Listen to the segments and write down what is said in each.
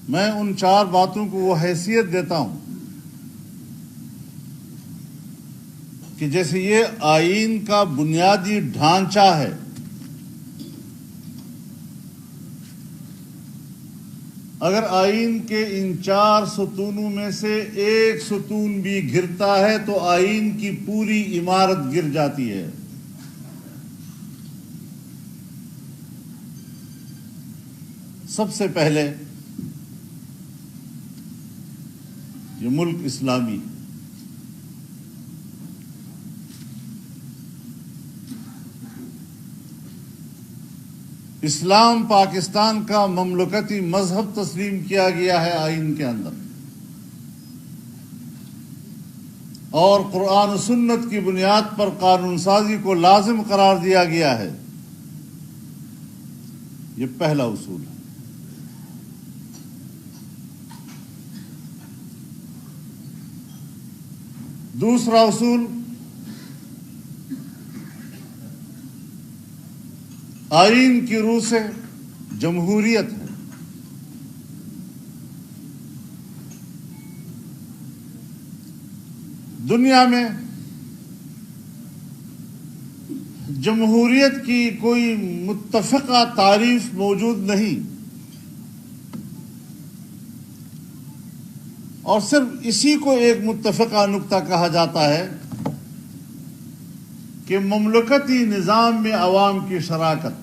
میں ان 4 باتوں کو وہ حیثیت دیتا ہوں کہ جیسے یہ آئین کا بنیادی ڈھانچہ ہے، اگر آئین کے ان 4 ستونوں میں سے ایک ستون بھی گرتا ہے تو آئین کی پوری عمارت گر جاتی ہے۔ سب سے پہلے یہ ملک اسلامی، اسلام پاکستان کا مملکتی مذہب تسلیم کیا گیا ہے آئین کے اندر، اور قرآن و سنت کی بنیاد پر قانون سازی کو لازم قرار دیا گیا ہے۔ یہ پہلا اصول ہے۔ دوسرا اصول، آئین کی روح سے جمہوریت ہے۔ دنیا میں جمہوریت کی کوئی متفقہ تعریف موجود نہیں، اور صرف اسی کو ایک متفقہ نقطہ کہا جاتا ہے کہ مملکتی نظام میں عوام کی شراکت۔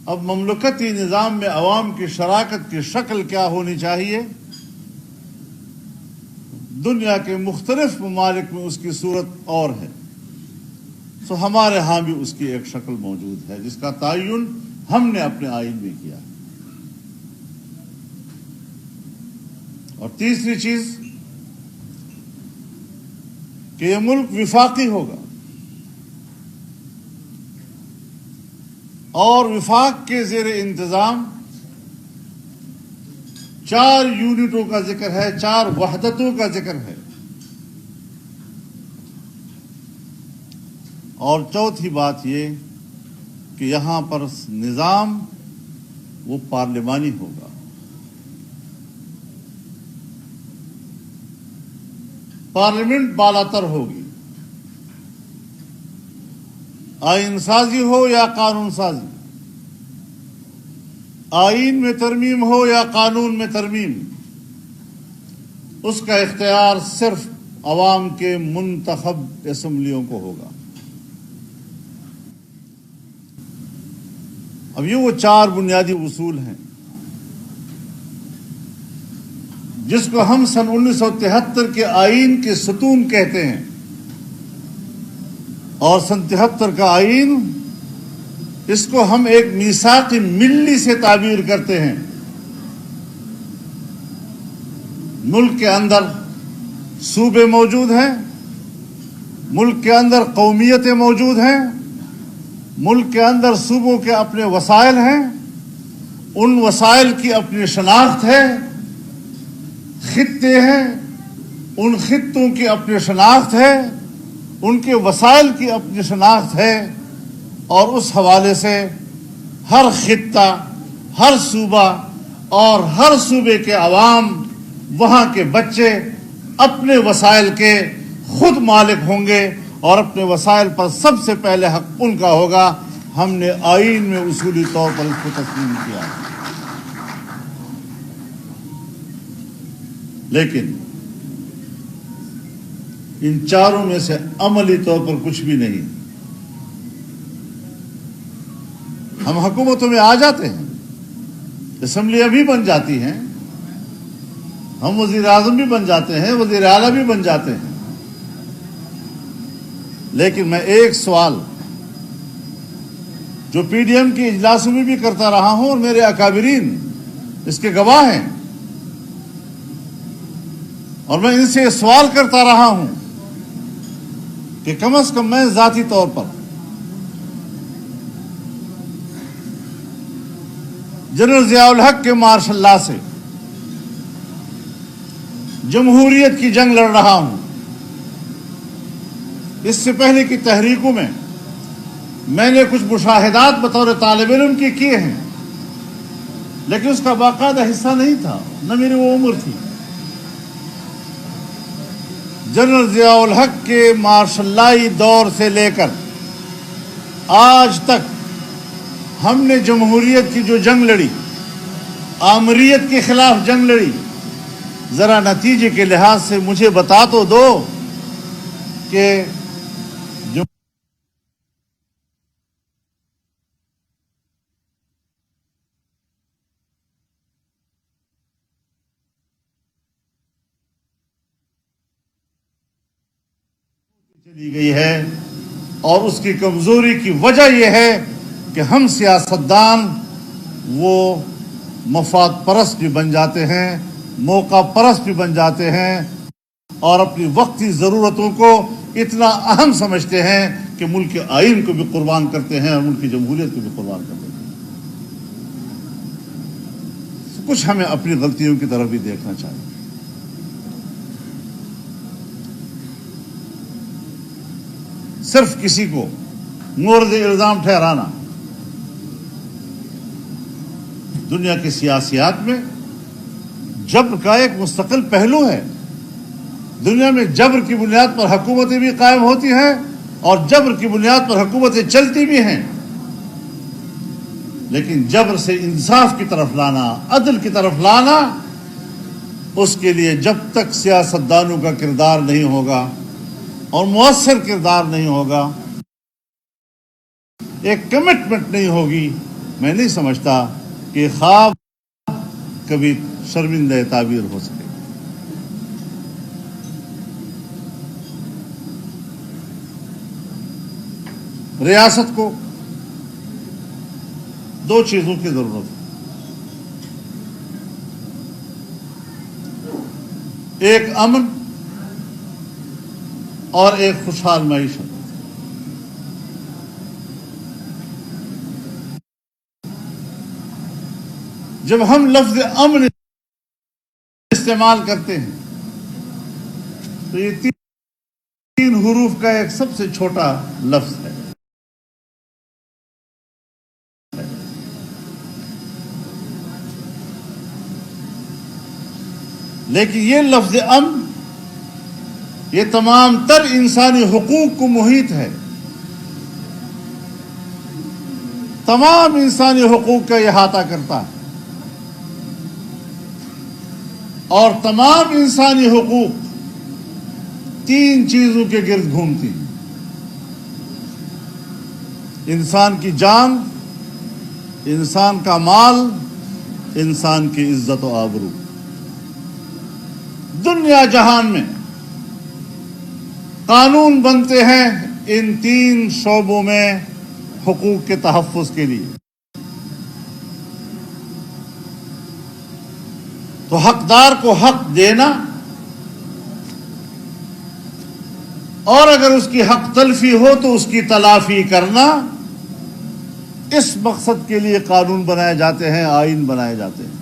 اب مملکتی نظام میں عوام کی شراکت کی شکل کیا ہونی چاہیے؟ دنیا کے مختلف ممالک میں اس کی صورت اور ہے، سو ہمارے ہاں بھی اس کی ایک شکل موجود ہے جس کا تعین ہم نے اپنے آئین میں کیا ہے۔ اور تیسری چیز کہ یہ ملک وفاقی ہوگا، اور وفاق کے زیر انتظام 4 یونٹوں کا ذکر ہے، 4 وحدتوں کا ذکر ہے، اور چوتھی بات یہ کہ یہاں پر نظام وہ پارلیمانی ہوگا۔ پارلیمنٹ بالاتر ہوگی، آئین سازی ہو یا قانون سازی، آئین میں ترمیم ہو یا قانون میں ترمیم، اس کا اختیار صرف عوام کے منتخب اسمبلیوں کو ہوگا۔ اب یہ وہ 4 بنیادی اصول ہیں جس کو ہم سن 1973 کے آئین کے ستون کہتے ہیں، اور سن 73 کا آئین، اس کو ہم ایک میثاق ملی سے تعبیر کرتے ہیں۔ ملک کے اندر صوبے موجود ہیں، ملک کے اندر قومیتیں موجود ہیں، ملک کے اندر صوبوں کے اپنے وسائل ہیں، ان وسائل کی اپنی شناخت ہے، خطے ہیں، ان خطوں کی اپنی شناخت ہے، ان کے وسائل کی اپنی شناخت ہے، اور اس حوالے سے ہر خطہ، ہر صوبہ اور ہر صوبے کے عوام، وہاں کے بچے اپنے وسائل کے خود مالک ہوں گے، اور اپنے وسائل پر سب سے پہلے حق ان کا ہوگا۔ ہم نے آئین میں اصولی طور پر اس کو تسلیم کیا، لیکن ان 4 میں سے عملی طور پر کچھ بھی نہیں۔ ہم حکومتوں میں آ جاتے ہیں، اسمبلیاں بھی بن جاتی ہیں، ہم وزیر اعظم بھی بن جاتے ہیں، وزیر اعلیٰ بھی بن جاتے ہیں، لیکن میں ایک سوال جو پی ڈی ایم کے اجلاسوں میں بھی کرتا رہا ہوں، اور میرے اکابرین اس کے گواہ ہیں، اور میں ان سے سوال کرتا رہا ہوں کہ کم از کم میں ذاتی طور پر جنرل ضیاء الحق کے مارشل لا سے جمہوریت کی جنگ لڑ رہا ہوں۔ اس سے پہلے کی تحریکوں میں نے کچھ مشاہدات بطور طالب علم کے کیے ہیں، لیکن اس کا باقاعدہ حصہ نہیں تھا، نہ میری وہ عمر تھی۔ جنرل ضیاء الحق کے مارشل لائی دور سے لے کر آج تک ہم نے جمہوریت کی جو جنگ لڑی، آمریت کے خلاف جنگ لڑی، ذرا نتیجے کے لحاظ سے مجھے بتا تو دو کہ چلی گئی ہے، اور اس کی کمزوری کی وجہ یہ ہے کہ ہم سیاستدان وہ مفاد پرست بھی بن جاتے ہیں، موقع پرست بھی بن جاتے ہیں، اور اپنی وقتی ضرورتوں کو اتنا اہم سمجھتے ہیں کہ ملک کے آئین کو بھی قربان کرتے ہیں اور ملک کی جمہوریت کو بھی قربان کرتے ہیں۔ کچھ ہمیں اپنی غلطیوں کی طرف بھی دیکھنا چاہیے۔ صرف کسی کو مورد الزام ٹھہرانا دنیا کی سیاسیات میں جبر کا ایک مستقل پہلو ہے۔ دنیا میں جبر کی بنیاد پر حکومتیں بھی قائم ہوتی ہیں اور جبر کی بنیاد پر حکومتیں چلتی بھی ہیں، لیکن جبر سے انصاف کی طرف لانا، عدل کی طرف لانا، اس کے لیے جب تک سیاستدانوں کا کردار نہیں ہوگا اور مؤثر کردار نہیں ہوگا، ایک کمٹمنٹ نہیں ہوگی، میں نہیں سمجھتا کہ خواب کبھی شرمندہ تعبیر ہو سکے۔ ریاست کو دو چیزوں کی ضرورت ہے، ایک امن اور ایک خوشحال معیشت۔ جب ہم لفظ امن استعمال کرتے ہیں تو یہ تین حروف کا ایک سب سے چھوٹا لفظ ہے، لیکن یہ لفظ امن یہ تمام تر انسانی حقوق کو محیط ہے، تمام انسانی حقوق کا احاطہ کرتا ہے، اور تمام انسانی حقوق تین چیزوں کے گرد گھومتی ہیں: انسان کی جان، انسان کا مال، انسان کی عزت و آبرو۔ دنیا جہان میں قانون بنتے ہیں ان تین شعبوں میں حقوق کے تحفظ کے لیے۔ تو حقدار کو حق دینا، اور اگر اس کی حق تلفی ہو تو اس کی تلافی کرنا، اس مقصد کے لیے قانون بنائے جاتے ہیں، آئین بنائے جاتے ہیں۔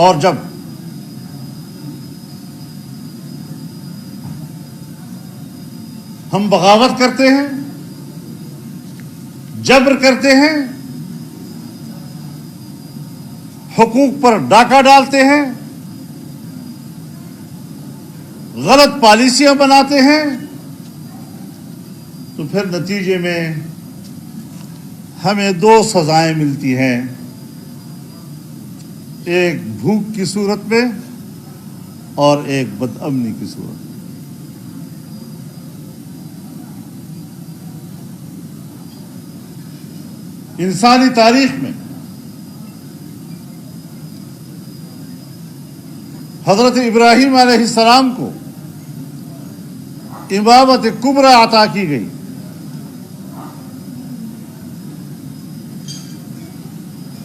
اور جب ہم بغاوت کرتے ہیں، جبر کرتے ہیں، حقوق پر ڈاکہ ڈالتے ہیں، غلط پالیسیاں بناتے ہیں، تو پھر نتیجے میں ہمیں دو سزائیں ملتی ہیں، ایک بھوک کی صورت میں اور ایک بد امنی کی صورت میں۔ انسانی تاریخ میں حضرت ابراہیم علیہ السلام کو امامت کبریٰ عطا کی گئی۔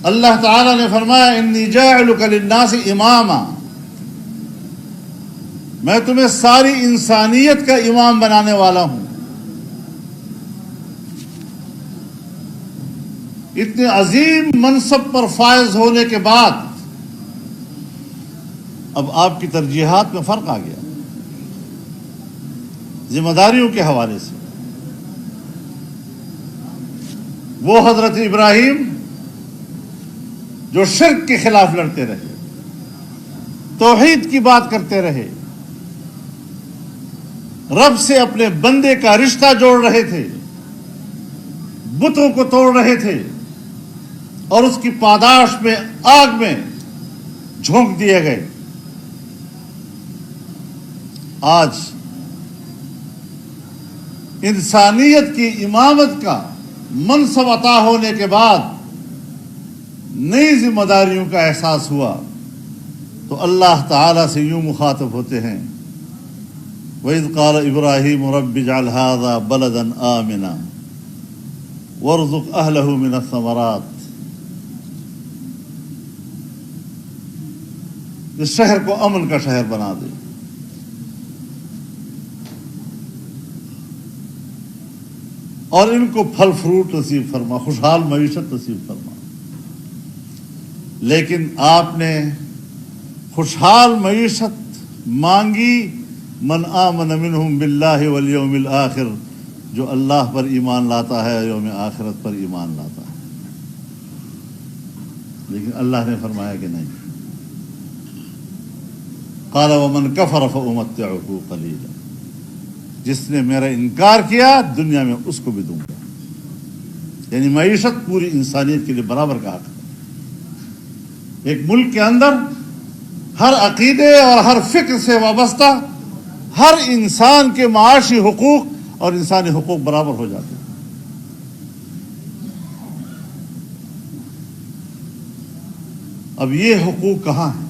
اللہ تعالی نے فرمایا انی جاعلک للناس اماما، میں تمہیں ساری انسانیت کا امام بنانے والا ہوں۔ اتنے عظیم منصب پر فائز ہونے کے بعد اب آپ کی ترجیحات میں فرق آ گیا، ذمہ داریوں کے حوالے سے۔ وہ حضرت ابراہیم جو شرک کے خلاف لڑتے رہے، توحید کی بات کرتے رہے، رب سے اپنے بندے کا رشتہ جوڑ رہے تھے، بتوں کو توڑ رہے تھے اور اس کی پاداش میں آگ میں جھونک دیے گئے۔ آج انسانیت کی امامت کا منصب عطا ہونے کے بعد نئی ذمہ داریوں کا احساس ہوا تو اللہ تعالی سے یوں مخاطب ہوتے ہیں، وَإِذْ قَالَ إِبْرَاهِيمُ رَبِّ اجْعَلْ هَٰذَا بَلَدًا آمِنًا وَارْزُقْ أَهْلَهُ مِنَ الثَّمَرَاتِ۔ اس شہر کو امن کا شہر بنا دے، اور ان کو پھل فروٹ نصیب فرما، خوشحال معیشت نصیب فرما۔ لیکن آپ نے خوشحال معیشت مانگی من آمن منہم باللہ والیوم الآخر، جو اللہ پر ایمان لاتا ہے، یوم آخرت پر ایمان لاتا ہے۔ لیکن اللہ نے فرمایا کہ نہیں، قال ومن کفر فأمتعہ قلیلا، جس نے میرا انکار کیا دنیا میں اس کو بھی دوں گا۔ یعنی معیشت پوری انسانیت کے لیے برابر کا حق ہے۔ ایک ملک کے اندر ہر عقیدے اور ہر فکر سے وابستہ ہر انسان کے معاشی حقوق اور انسانی حقوق برابر ہو جاتے ہیں۔ اب یہ حقوق کہاں ہیں؟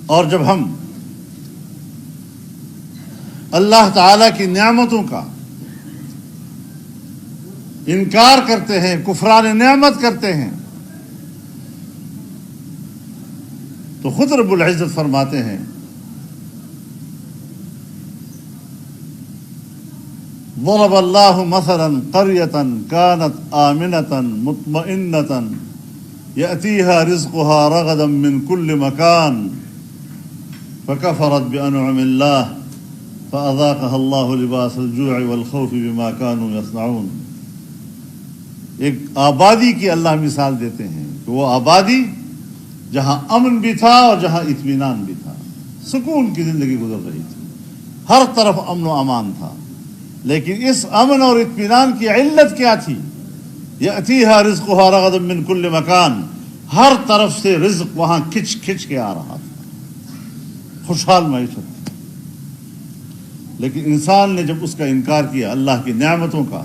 اور جب ہم اللہ تعالی کی نعمتوں کا انکار کرتے ہیں، کفران نعمت کرتے ہیں، تو خود رب العزت فرماتے ہیں ضرب اللہ مثلا قریۃ کانت آمنۃ مطمئنۃ یأتیہا رزقها رغدا من کل مکان فکفرت بانعم اللہ فاذاقها اللہ لباس الجوع والخوف بما كانوا یصنعون۔ ایک آبادی کی اللہ مثال دیتے ہیں کہ وہ آبادی جہاں امن بھی تھا اور جہاں اطمینان بھی تھا، سکون کی زندگی گزر رہی تھی، ہر طرف امن و امان تھا، لیکن اس امن اور اطمینان کی علت کیا تھی؟ یأتیہا رزقها رغدا من کل مکان، ہر طرف سے رزق وہاں کھچ کھچ کے آ رہا تھا، خوشحال معیشت۔ لیکن انسان نے جب اس کا انکار کیا اللہ کی نعمتوں کا،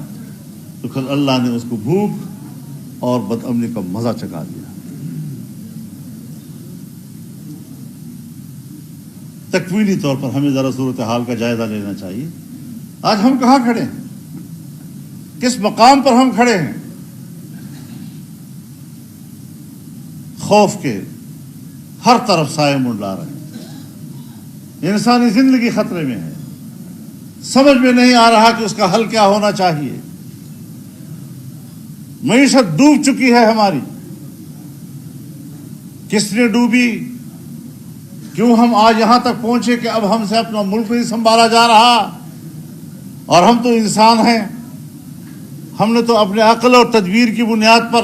تو پھر اللہ نے اس کو بھوک اور بدامنی کا مزہ چکھا دیا۔ تکوینی طور پر ہمیں ذرا صورتحال کا جائزہ لینا چاہیے۔ آج ہم کہاں کھڑے ہیں؟ کس مقام پر ہم کھڑے ہیں؟ خوف کے ہر طرف سائے منڈلا رہے ہیں، انسانی زندگی خطرے میں ہے، سمجھ میں نہیں آ رہا کہ اس کا حل کیا ہونا چاہیے۔ معیشت ڈوب چکی ہے ہماری، کس نے ڈوبی؟ کیوں ہم آج یہاں تک پہنچے کہ اب ہم سے اپنا ملک نہیں سنبھالا جا رہا؟ اور ہم تو انسان ہیں، ہم نے تو اپنے عقل اور تدبیر کی بنیاد پر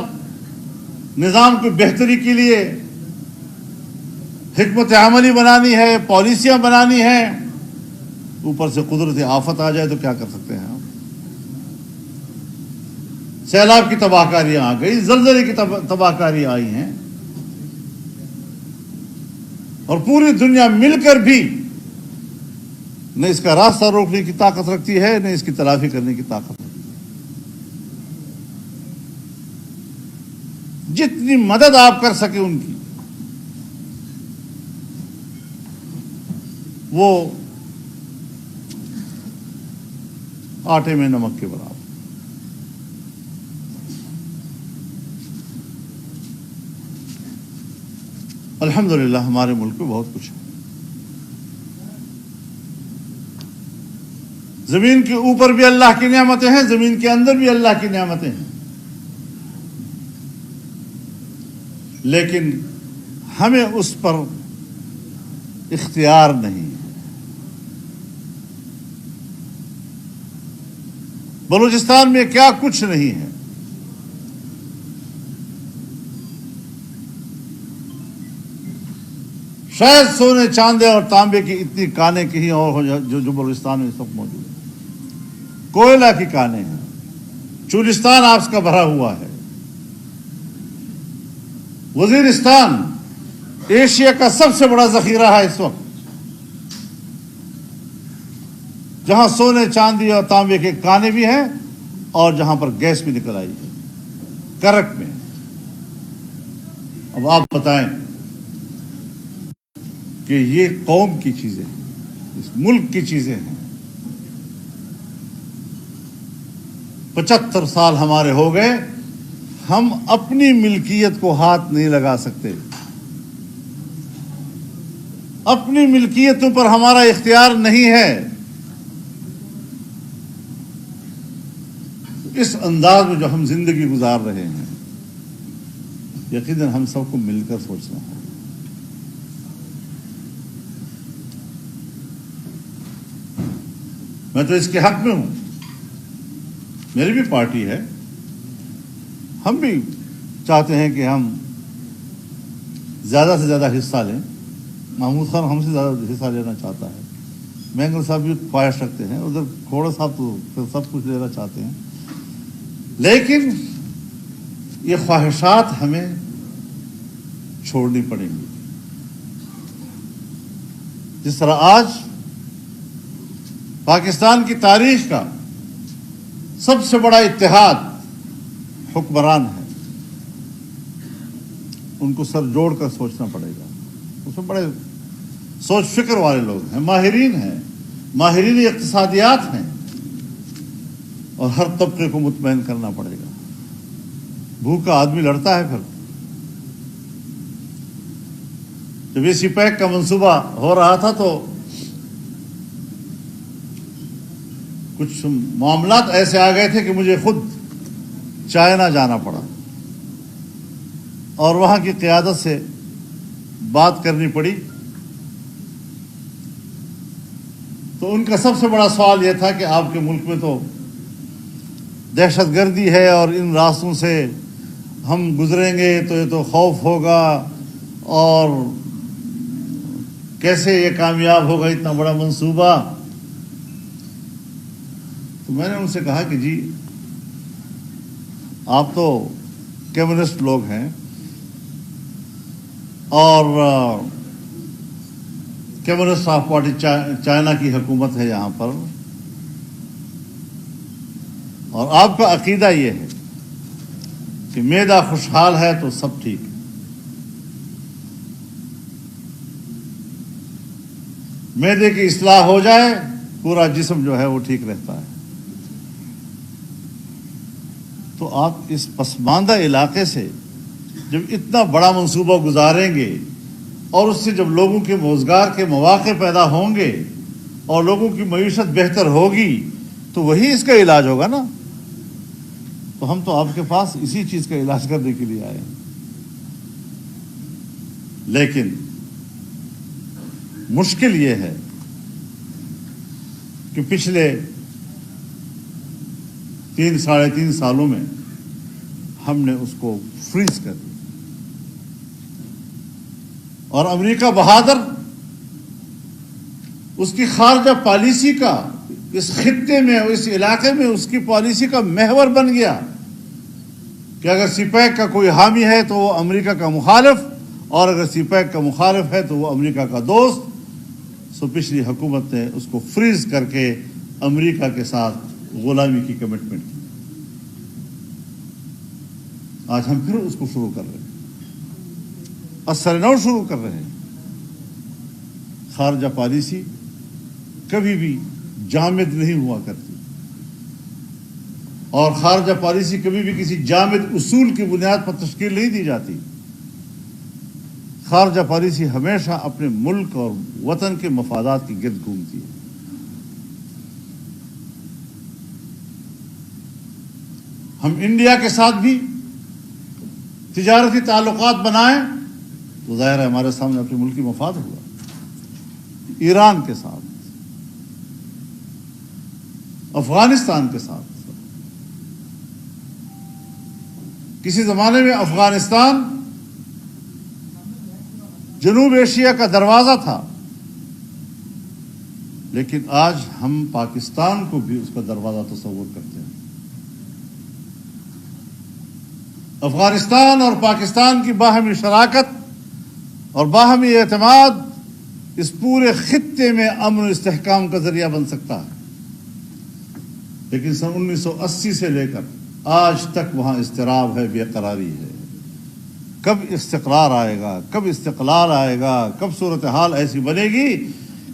نظام کی بہتری کے لیے حکمت عملی بنانی ہے، پالیسیاں بنانی ہیں، اوپر سے قدرتی آفت آ جائے تو کیا کر سکتے ہیں ہم؟ سیلاب کی تباہ کاریاں آ گئی، زلزلے کی تباہ کاریاں آئی ہیں، اور پوری دنیا مل کر بھی نہ اس کا راستہ روکنے کی طاقت رکھتی ہے، نہ اس کی تلافی کرنے کی طاقت رکھتی ہے۔ جتنی مدد آپ کر سکے ان کی، وہ آٹے میں نمک کے برابر۔ الحمدللہ ہمارے ملک میں بہت کچھ ہے، زمین کے اوپر بھی اللہ کی نعمتیں ہیں، زمین کے اندر بھی اللہ کی نعمتیں ہیں، لیکن ہمیں اس پر اختیار نہیں ہے۔ بلوچستان میں کیا کچھ نہیں ہے. شاید سونے چاندے اور تانبے کی اتنی کانیں کہیں اور ہو جو بلوچستان میں اس وقت موجود ہیں. کوئلہ کی کانیں ہیں. چولستان آپس کا بھرا ہوا ہے. وزیرستان ایشیا کا سب سے بڑا ذخیرہ ہے اس وقت, جہاں سونے چاندی اور تانبے کے کانے بھی ہیں اور جہاں پر گیس بھی نکل آئی ہے کرک میں. اب آپ بتائیں کہ یہ قوم کی چیزیں ہیں, اس ملک کی چیزیں ہیں. 75 سال ہمارے ہو گئے, ہم اپنی ملکیت کو ہاتھ نہیں لگا سکتے. اپنی ملکیتوں پر ہمارا اختیار نہیں ہے. اس انداز میں جو ہم زندگی گزار رہے ہیں, یقیناً ہم سب کو مل کر سوچنا ہے. میں تو اس کے حق میں ہوں, میری بھی پارٹی ہے, ہم بھی چاہتے ہیں کہ ہم زیادہ سے زیادہ حصہ لیں. محمود خان ہم سے زیادہ حصہ لینا چاہتا ہے, مینگل صاحب بھی خواہش رکھتے ہیں, ادھر کھوڑا صاحب تو پھر سب کچھ لینا چاہتے ہیں. لیکن یہ خواہشات ہمیں چھوڑنی پڑیں گی. جس طرح آج پاکستان کی تاریخ کا سب سے بڑا اتحاد حکمران ہے, ان کو سر جوڑ کر سوچنا پڑے گا. اس میں بڑے سوچ فکر والے لوگ ہیں, ماہرین ہیں, ماہرین اقتصادیات ہیں, اور ہر طبقے کو مطمئن کرنا پڑے گا. بھوکا آدمی لڑتا ہے. پھر جب یہ سی پیک کا منصوبہ ہو رہا تھا تو کچھ معاملات ایسے آ گئے تھے کہ مجھے خود چائنا جانا پڑا اور وہاں کی قیادت سے بات کرنی پڑی. تو ان کا سب سے بڑا سوال یہ تھا کہ آپ کے ملک میں تو دہشت گردی ہے اور ان راستوں سے ہم گزریں گے تو یہ تو خوف ہوگا, اور کیسے یہ کامیاب ہوگا اتنا بڑا منصوبہ. تو میں نے ان سے کہا کہ جی آپ تو کمیونسٹ لوگ ہیں اور کمیونسٹ آف پارٹی چائنا کی حکومت ہے یہاں پر, اور آپ کا عقیدہ یہ ہے کہ معدہ خوشحال ہے تو سب ٹھیک ہے. معدے کی اصلاح ہو جائے پورا جسم جو ہے وہ ٹھیک رہتا ہے. تو آپ اس پسماندہ علاقے سے جب اتنا بڑا منصوبہ گزاریں گے اور اس سے جب لوگوں کے روزگار کے مواقع پیدا ہوں گے اور لوگوں کی معیشت بہتر ہوگی تو وہی اس کا علاج ہوگا نا. تو ہم تو آپ کے پاس اسی چیز کا علاج کرنے کے لیے آئے ہیں. لیکن مشکل یہ ہے کہ پچھلے 3-3.5 سالوں میں ہم نے اس کو فریز کر دیا, اور امریکہ بہادر اس کی خارجہ پالیسی کا اس خطے میں, اس علاقے میں اس کی پالیسی کا محور بن گیا کہ اگر سی پیک کا کوئی حامی ہے تو وہ امریکہ کا مخالف, اور اگر سی پیک کا مخالف ہے تو وہ امریکہ کا دوست. سو پچھلی حکومت نے اس کو فریز کر کے امریکہ کے ساتھ غلامی کی کمٹمنٹ کی. آج ہم پھر اس کو شروع کر رہے ہیں, اثر نو شروع کر رہے ہیں. خارجہ پالیسی کبھی بھی جامد نہیں ہوا کرتی, اور خارجہ پالیسی کبھی بھی کسی جامد اصول کی بنیاد پر تشکیل نہیں دی جاتی. خارجہ پالیسی ہمیشہ اپنے ملک اور وطن کے مفادات کی گرد گھومتی ہے. ہم انڈیا کے ساتھ بھی تجارتی تعلقات بنائیں تو ظاہر ہے ہمارے سامنے اپنے ملکی مفاد ہوگا. ایران کے ساتھ, افغانستان کے ساتھ, کسی زمانے میں افغانستان جنوب ایشیا کا دروازہ تھا، لیکن آج ہم پاکستان کو بھی اس کا دروازہ تصور کرتے ہیں۔ افغانستان اور پاکستان کی باہمی شراکت اور باہمی اعتماد اس پورے خطے میں امن و استحکام کا ذریعہ بن سکتا ہے، لیکن سن 1980 سے لے کر آج تک وہاں اضطراب ہے، بے قراری ہے۔ کب استقرار آئے گا، کب استقلال آئے گا، کب صورتحال ایسی بنے گی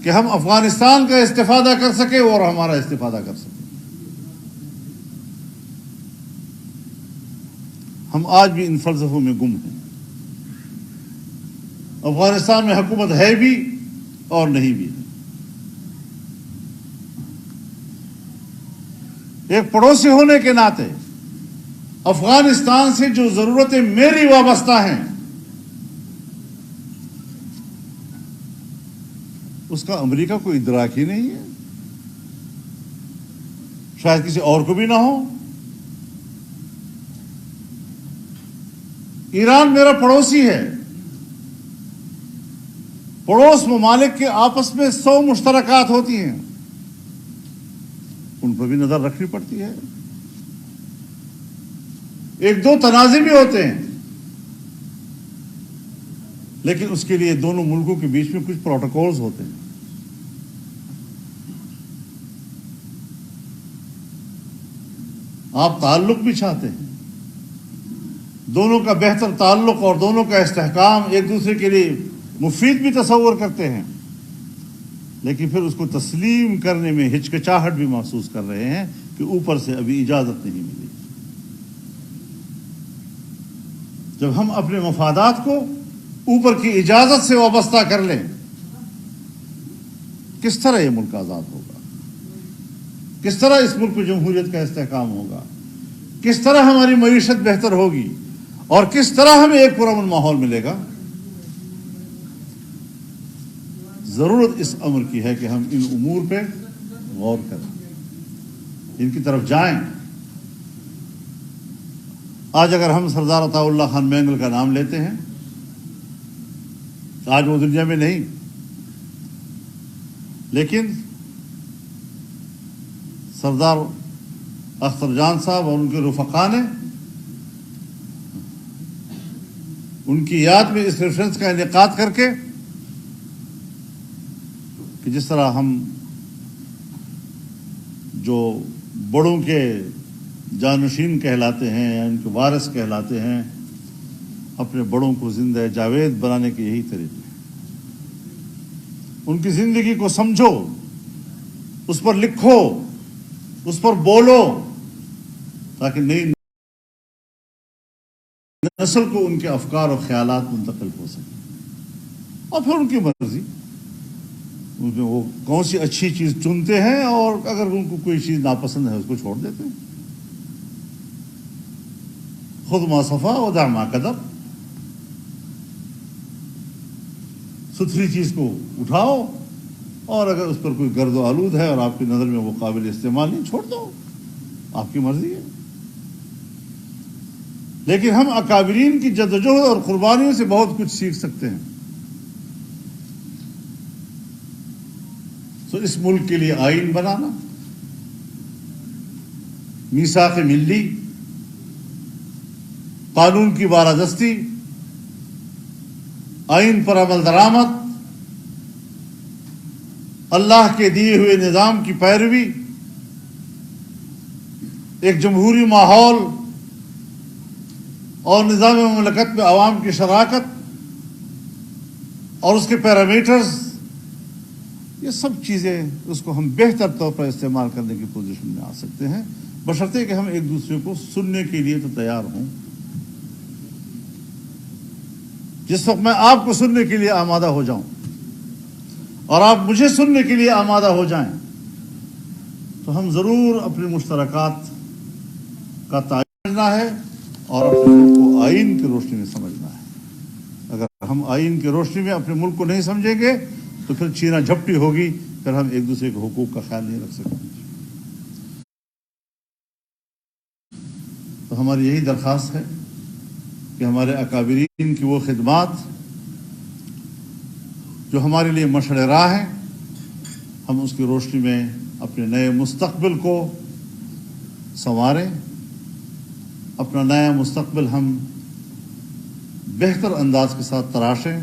کہ ہم افغانستان کا استفادہ کر سکیں اور ہمارا استفادہ کر سکیں؟ ہم آج بھی ان فلسفوں میں گم ہیں۔ افغانستان میں حکومت ہے بھی اور نہیں بھی ہے۔ ایک پڑوسی ہونے کے ناطے افغانستان سے جو ضرورتیں میری وابستہ ہیں اس کا امریکہ کو ادراک ہی نہیں ہے، شاید کسی اور کو بھی نہ ہو۔ ایران میرا پڑوسی ہے، پڑوس ممالک کے آپس میں 100 مشترکات ہوتی ہیں، ان پر بھی نظر رکھنی پڑتی ہے۔ ایک دو تنازع بھی ہوتے ہیں، لیکن اس کے لیے دونوں ملکوں کے بیچ میں کچھ پروٹوکولز ہوتے ہیں۔ آپ تعلق بھی چاہتے ہیں، دونوں کا بہتر تعلق اور دونوں کا استحکام، ایک دوسرے کے لیے مفید بھی تصور کرتے ہیں، لیکن پھر اس کو تسلیم کرنے میں ہچکچاہٹ بھی محسوس کر رہے ہیں کہ اوپر سے ابھی اجازت نہیں ملی۔ جب ہم اپنے مفادات کو اوپر کی اجازت سے وابستہ کر لیں، کس طرح یہ ملک آزاد ہوگا؟ کس طرح اس ملک میں جمہوریت کا استحکام ہوگا؟ کس طرح ہماری معیشت بہتر ہوگی؟ اور کس طرح ہمیں ایک پرامن ماحول ملے گا؟ ضرورت اس امر کی ہے کہ ہم ان امور پہ غور کریں، ان کی طرف جائیں۔ آج اگر ہم سردار عطا اللہ خان مینگل کا نام لیتے ہیں، آج وہ دنیا میں نہیں، لیکن سردار اختر جان صاحب اور ان کے رفقا نے ان کی یاد میں اس ریفرنس کا انعقاد کر کے کہ جس طرح ہم جو بڑوں کے جانشین کہلاتے ہیں یا ان کے وارث کہلاتے ہیں، اپنے بڑوں کو زندہ جاوید بنانے کے یہی طریقے ہیں۔ ان کی زندگی کو سمجھو، اس پر لکھو، اس پر بولو، تاکہ نئی نسل کو ان کے افکار اور خیالات منتقل ہو سکیں۔ اور پھر ان کی مرضی، ان میں وہ کون سی اچھی چیز چنتے ہیں، اور اگر ان کو کوئی چیز ناپسند ہے اس کو چھوڑ دیتے ہیں۔ خود ما صفا ودع ما کدب، ستھری چیز کو اٹھاؤ، اور اگر اس پر کوئی گرد و آلود ہے اور آپ کی نظر میں وہ قابل استعمال نہیں، چھوڑ دو، آپ کی مرضی ہے۔ لیکن ہم اکابرین کی جدوجہد اور قربانیوں سے بہت کچھ سیکھ سکتے ہیں۔ تو اس ملک کے لیے آئین بنانا، میثاق ملی، قانون کی بالادستی، آئین پر عمل درآمد، اللہ کے دیے ہوئے نظام کی پیروی، ایک جمہوری ماحول اور نظام مملکت میں عوام کی شراکت اور اس کے پیرامیٹرز، یہ سب چیزیں اس کو ہم بہتر طور پر استعمال کرنے کی پوزیشن میں آ سکتے ہیں، بشرطے کہ ہم ایک دوسرے کو سننے کے لیے تو تیار ہوں۔ جس وقت میں آپ کو سننے کے لیے آمادہ ہو جاؤں اور آپ مجھے سننے کے لیے آمادہ ہو جائیں، تو ہم ضرور اپنے مشترکات کا تعین کرنا ہے اور اپنے ملک کو آئین کی روشنی میں سمجھنا ہے۔ اگر ہم آئین کی روشنی میں اپنے ملک کو نہیں سمجھیں گے تو پھر چینا جھپٹی ہوگی، پھر ہم ایک دوسرے کے حقوق کا خیال نہیں رکھ سکیں گے۔ تو ہماری یہی درخواست ہے کہ ہمارے اکابرین کی وہ خدمات جو ہمارے لیے مشعل راہ ہیں، ہم اس کی روشنی میں اپنے نئے مستقبل کو سنواریں، اپنا نیا مستقبل ہم بہتر انداز کے ساتھ تراشیں،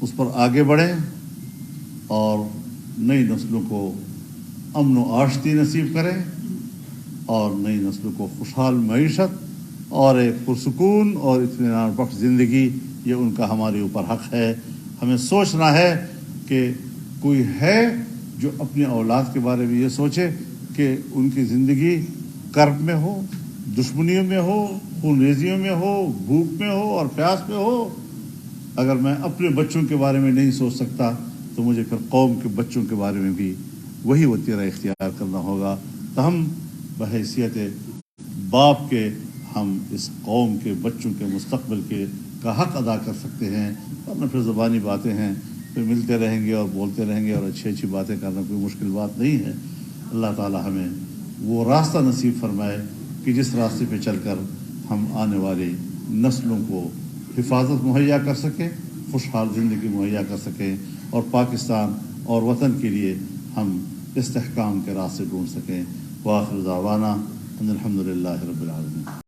اس پر آگے بڑھیں اور نئی نسلوں کو امن و آشتی نصیب کریں اور نئی نسلوں کو خوشحال معیشت اور ایک پرسکون اور اطمینان بخش زندگی، یہ ان کا ہمارے اوپر حق ہے۔ ہمیں سوچنا ہے کہ کوئی ہے جو اپنی اولاد کے بارے میں یہ سوچے کہ ان کی زندگی کرب میں ہو، دشمنیوں میں ہو، خون ریزیوں میں ہو، بھوک میں ہو اور پیاس میں ہو۔ اگر میں اپنے بچوں کے بارے میں نہیں سوچ سکتا تو مجھے پھر قوم کے بچوں کے بارے میں بھی وہی وتیرہ اختیار کرنا ہوگا۔ تو ہم بحیثیت باپ کے ہم اس قوم کے بچوں کے مستقبل کا حق ادا کر سکتے ہیں، ورنہ پھر زبانی باتیں ہیں، پھر ملتے رہیں گے اور بولتے رہیں گے اور اچھی اچھی باتیں کرنا کوئی مشکل بات نہیں ہے۔ اللہ تعالی ہمیں وہ راستہ نصیب فرمائے کہ جس راستے پہ چل کر ہم آنے والی نسلوں کو حفاظت مہیا کر سکیں، خوشحال زندگی مہیا کر سکیں اور پاکستان اور وطن کے لیے ہم استحکام کے راستے ڈھونڈ سکیں۔ وآخر دعوانا ان الحمد للہ رب العالمین۔